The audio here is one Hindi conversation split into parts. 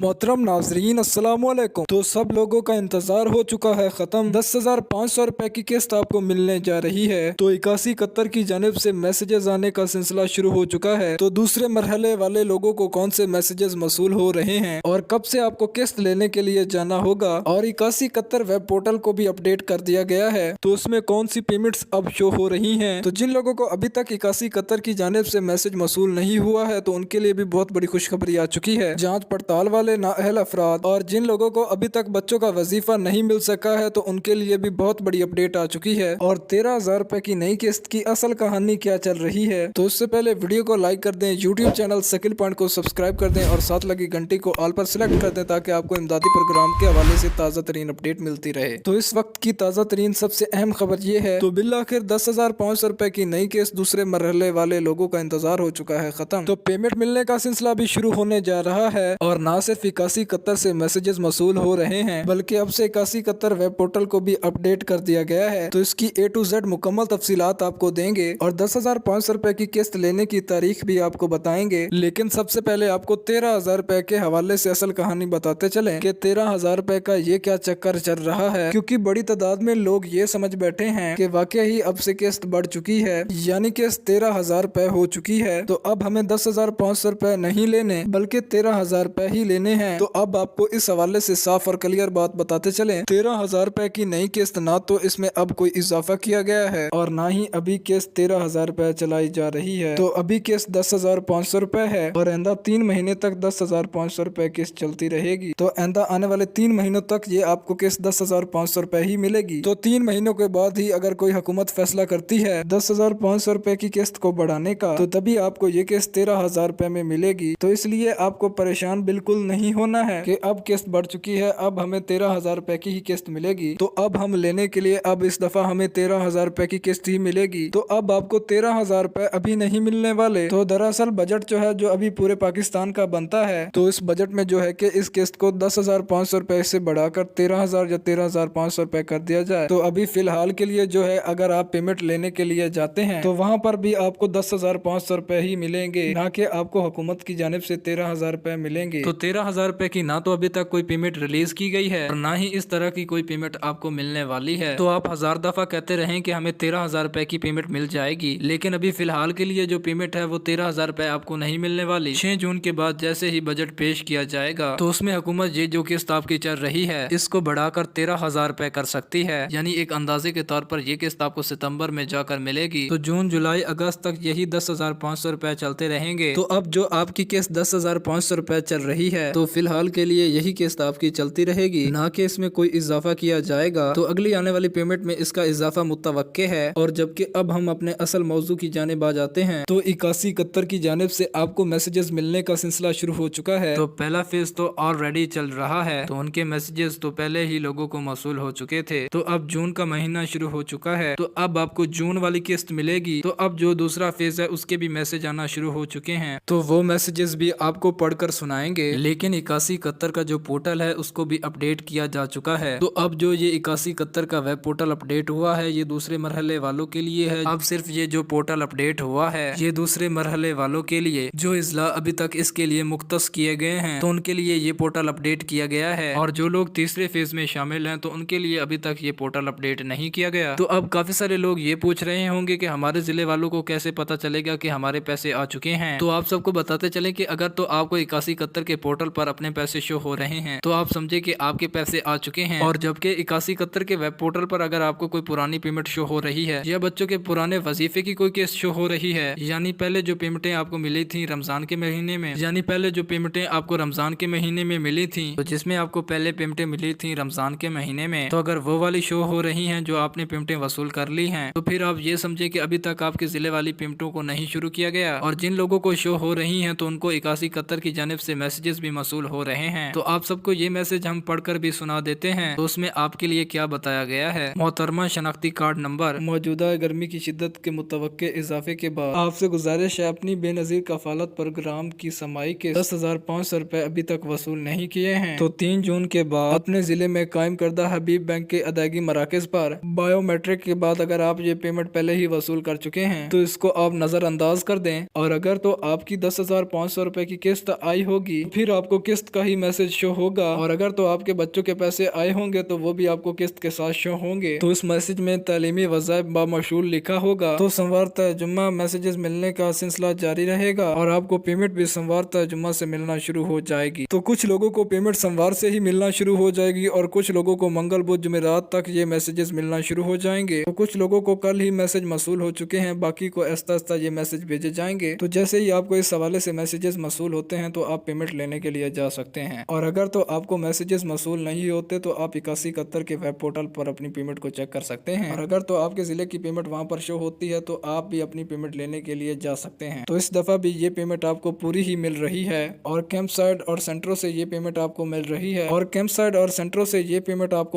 मोहतरम नाजरीन अस्सलाम वालेकुम। तो सब लोगों का इंतजार हो चुका है खत्म। 10,500 रुपए की किस्त आपको मिलने जा रही है। तो 81 की जानिब से मैसेजेस आने का सिलसिला शुरू हो चुका है। तो दूसरे मरहले वाले लोगों को कौन से मैसेजेस मसूल हो रहे हैं और कब से आपको किस्त लेने के लिए जाना होगा, और 81 वेब पोर्टल को भी अपडेट कर दिया गया है। तो उसमें कौन सी पेमेंट्स अब शो हो रही है। तो जिन लोगों को अभी तक 81 की जानिब से मैसेज मसूल नहीं हुआ है तो उनके लिए भी बहुत बड़ी खुशखबरी आ चुकी है। जाँच पड़ताल वाले नाअहल अफराद और जिन लोगों को अभी तक बच्चों का वजीफा नहीं मिल सका है तो उनके लिए भी बहुत बड़ी अपडेट आ चुकी है। और 13,000 रुपए की नई किस्त की असल कहानी क्या चल रही है। तो उससे पहले वीडियो को लाइक कर दें, यूट्यूब चैनल शकील पॉइंट को सब्सक्राइब कर दें और साथ लगी घंटी को ऑल पर सिलेक्ट कर दें ताकि आपको इमदादी प्रोग्राम के हवाले से ताज़ा तरीन अपडेट मिलती रहे। तो इस वक्त की ताज़ा तरीन सबसे अहम खबर ये है, तो बिल आखिर 10,500 रुपए की नई किस्त दूसरे मरहले वाले लोगों का इंतजार हो चुका है खत्म। तो पेमेंट मिलने का सिलसिला भी शुरू होने जा रहा है और ना सिर्फ 81 से मैसेजेस मसूल हो रहे हैं बल्कि अब से 81 वेब पोर्टल को भी अपडेट कर दिया गया है। तो इसकी A to Z मुकम्मल तफसीलात आपको देंगे और 10,500 रुपए की किस्त लेने की तारीख भी आपको बताएंगे। लेकिन सबसे पहले आपको 13,000 रुपए के हवाले से असल कहानी बताते चले कि 13,000 रुपए का ये क्या चक्कर चल रहा है, क्योंकि बड़ी तादाद में लोग ये समझ बैठे हैं कि वाकई ही अब से किस्त बढ़ चुकी है, यानी कि 13,000 रुपए हो चुकी है। तो अब हमें 10,500 रुपए नहीं लेने बल्कि 13,000 रुपए ही लेने हैं। तो अब आपको इस हवाले से साफ और क्लियर बात बताते चले, 13,000 रुपए की नई किस्त ना तो इसमें अब कोई इजाफा किया गया है और ना ही अभी किस्त 13,000 रुपए चलाई जा रही है। तो अभी किस्त 10,500 रुपए है और आइंदा 3 महीने तक 10,500 रुपए किस्त चलती रहेगी। तो आइंदा आने वाले 3 महीनों तक ये आपको किस्त 10,500 रुपए ही मिलेगी। तो 3 महीनों के बाद ही अगर कोई हुकूमत फैसला करती है 10,500 रुपए की किस्त को बढ़ाने का, तो तभी आपको ये किस्त 13,000 रुपए में मिलेगी। तो इसलिए आपको परेशान बिल्कुल नहीं होना है कि अब किस्त बढ़ चुकी है, अब हमें 13,000 रुपए की ही किस्त मिलेगी। तो अब हम लेने के लिए अब इस दफा हमें 13,000 रुपए की किस्त ही मिलेगी। तो अब आपको 13,000 रुपए अभी नहीं मिलने वाले। तो दरअसल बजट जो है, जो अभी पूरे पाकिस्तान का बनता है, तो इस बजट में जो है कि इस किस्त को 10,500 रुपए से बढ़ाकर 13,000 या 13,500 रुपए कर दिया जाए। तो अभी फिलहाल के लिए जो है, अगर आप पेमेंट लेने के लिए जाते हैं तो वहाँ पर भी आपको 10,500 रुपए ही मिलेंगे, ना कि आपको हुकूमत की जानिब से 13,000 रुपए मिलेंगे। तो 13,000 रुपए की ना तो अभी तक कोई पेमेंट रिलीज की गई है और ना ही इस तरह की कोई पेमेंट आपको मिलने वाली है। तो आप 1000 दफा कहते रहें कि हमें 13,000 रुपए की पेमेंट मिल जाएगी, लेकिन अभी फिलहाल के लिए जो पेमेंट है वो 13,000 रुपए आपको नहीं मिलने वाली। 6 जून के बाद जैसे ही बजट पेश किया जाएगा तो उसमें हुकूमत ये जो किस्त आपकी चल रही है इसको बढ़ाकर 13,000 रुपए कर सकती है, यानी एक अंदाजे के तौर पर ये किस्त आपको सितंबर में जाकर मिलेगी। तो जून जुलाई अगस्त तक यही 10,500 रुपए चलते रहेंगे। तो अब जो आपकी किस्त 10,500 रुपए चल रही है, तो फिलहाल के लिए यही किस्त आपकी चलती रहेगी, ना कि इसमें कोई इजाफा किया जाएगा। तो अगली आने वाली पेमेंट में इसका इजाफा मुतवक्के है। और जबकि अब हम अपने असल मौजू की जानिब आ जाते हैं, तो 81 की जानिब से आपको मैसेजेस मिलने का सिलसिला शुरू हो चुका है। तो पहला फेज तो ऑलरेडी चल रहा है, तो उनके मैसेजेस तो पहले ही लोगों को मौसूल हो चुके थे। तो अब जून का महीना शुरू हो चुका है, तो अब आपको जून वाली किस्त मिलेगी। तो अब जो दूसरा फेज है उसके भी मैसेज आना शुरू हो चुके हैं, तो वो मैसेजेस भी आपको पढ़कर सुनाएंगे। लेकिन 81 का जो पोर्टल है उसको भी अपडेट किया जा चुका है। तो अब जो ये 81 का वेब पोर्टल अपडेट हुआ है ये दूसरे मरहले वालों के लिए है। अब सिर्फ ये जो पोर्टल अपडेट हुआ है ये दूसरे मरहले वालों के लिए, जो इजला अभी तक इसके लिए मुख्तस किए गए हैं तो उनके लिए ये पोर्टल अपडेट किया गया है। और जो लोग तीसरे फेज में शामिल हैं तो उनके लिए अभी तक ये पोर्टल अपडेट नहीं किया गया। तो अब काफी सारे लोग ये पूछ रहे होंगे कि हमारे जिले वालों को कैसे पता चलेगा कि हमारे पैसे आ चुके हैं। तो आप सबको बताते चले कि अगर तो आपको 81 के पोर्टल पर अपने पैसे शो हो रहे हैं तो आप समझे कि आपके पैसे आ चुके हैं। और जबकि 81 के वेब पोर्टल पर अगर आपको कोई पुरानी पेमेंट शो हो रही है या बच्चों के पुराने वजीफे की कोई केस शो हो रही है, यानी पहले जो पेमेंटें आपको मिली थी रमजान के महीने में, यानी पहले जो पेमेंटें आपको रमजान के महीने में मिली थी, तो जिसमें आपको पहले पेमेंटें मिली थी रमजान के महीने में, तो अगर वो वाली शो हो रही है जो आपने पेमेंटें वसूल कर ली है, तो फिर आप ये समझे कि अभी तक आपके जिले वाली पेमेंटों को नहीं शुरू किया गया। और जिन लोगों को शो हो रही है तो उनको 81 की जानिब से मैसेजेस भी मसूल हो रहे हैं। तो आप सबको ये मैसेज हम पढ़कर भी सुना देते हैं। तो उसमें आपके लिए क्या बताया गया है। मोहतरमा शनाख्ती कार्ड नंबर, मौजूदा गर्मी की शिद्दत के मुतवक्के इजाफे के बाद आपसे गुजारिश है अपनी बेनजीर कफालत प्रोग्राम की समाई के 10,500 रुपए अभी तक वसूल नहीं किए हैं, तो 3 जून के बाद अपने जिले में कायम करदा हबीब बैंक के अदायगी मराकज पर बायोमेट्रिक के बाद अगर आप ये पेमेंट पहले ही वसूल कर चुके हैं तो इसको आप नजरअंदाज कर दें। और अगर तो आपकी 10,500 रुपए की किस्त आई होगी फिर आपको आपको किस्त का ही मैसेज शो होगा, और अगर तो आपके बच्चों के पैसे आए होंगे तो वो भी आपको किस्त के साथ शो होंगे। तो इस मैसेज में तालीमी वज़ाइफ बामशूल लिखा होगा। तो सोमवार तक जुम्मा मैसेजेस मिलने का सिलसिला जारी रहेगा और आपको पेमेंट भी सोमवार तक जुम्मा से मिलना शुरू हो जाएगी। तो कुछ लोगों को पेमेंट सोमवार से ही मिलना शुरू हो जाएगी और कुछ लोगों को मंगल बुध जुमेरात तक ये मैसेजेस मिलना शुरू हो जाएंगे। तो कुछ लोगों को कल ही मैसेज मसूल हो चुके हैं, बाकी को आहिस्ता आहिस्ता ये मैसेज भेजे जाएंगे। तो जैसे ही आपको इस हवाले से मैसेजेस मसूल होते हैं तो आप पेमेंट लेने के लिए जा सकते हैं। और अगर तो आपको मैसेजेस मसूल नहीं होते तो आप 8171 के वेब पोर्टल पर अपनी पेमेंट को चेक कर सकते हैं। और अगर तो आपके जिले की पेमेंट वहां पर शो होती है तो आप भी अपनी पेमेंट लेने के लिए जा सकते हैं। तो इस दफा भी ये पेमेंट आपको पूरी ही मिल रही है और कैंप साइड और सेंटरों से ये पेमेंट आपको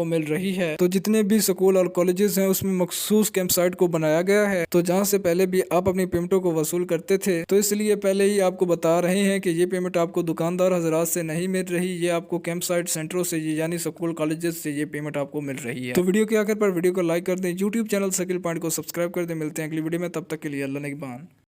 मिल रही है तो जितने भी स्कूल और कॉलेजेस हैं उसमें मखसूस कैंप साइट को बनाया गया है। तो जहाँ से पहले भी आप अपनी पेमेंटों को वसूल करते थे, तो इसलिए पहले ही आपको बता रहे हैं कि ये पेमेंट आपको दुकानदार हजरात से नहीं मिल रही, ये आपको कैंप साइट सेंटरों से यानी स्कूल कॉलेजेस से ये पेमेंट आपको मिल रही है। तो वीडियो के आखिर पर वीडियो को लाइक कर दें, यूट्यूब चैनल शकील पॉइंट को सब्सक्राइब कर दें। मिलते हैं अगली वीडियो में, तब तक के लिए अल्लाह निगहबान।